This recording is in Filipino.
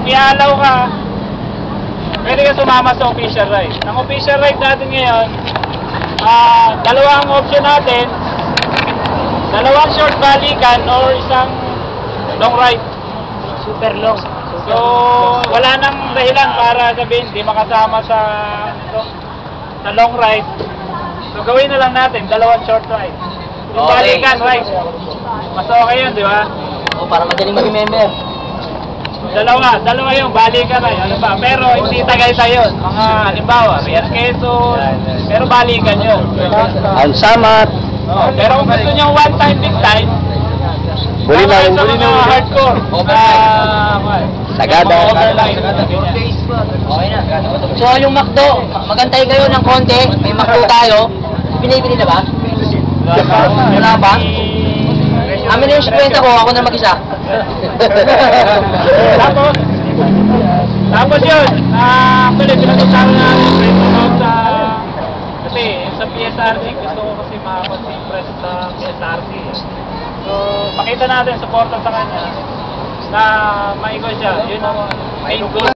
i-allow ka, pwede ka sumama sa official ride. Ang official ride natin ngayon, dalawang option natin, dalawang short balikan or isang long ride. Super long. So, wala nang dahilan para sabihin hindi makasama sa long ride. So, gawin na lang natin, dalawang short ride. Yung balikan ride. Mas okay yun, di ba? O, para madaling mag-member. Dalawa yung balikan ride. Ano ba? Pero hindi Tagaytay yun. Mga halimbawa, Rian Quezon, pero balikan yun. Ang samat. Pero kung gusto nyo one time, big time, Huli na, sa huli mga na. hardcore. Sagada. Overline. Okay na. So, yung McDo, magantay kayo ng konti. May McDo tayo. Binibili na ba? Wala ba? Amin na yung 50 ko, ako na mag-isa. Tapos yun, actually, pinag-usapan natin sa kasi sa PSRC, gusto ko kasi makapag-impress sa PSRC. So, pakita natin, supportan sa kanya na maigo siya. Yun ang main goal.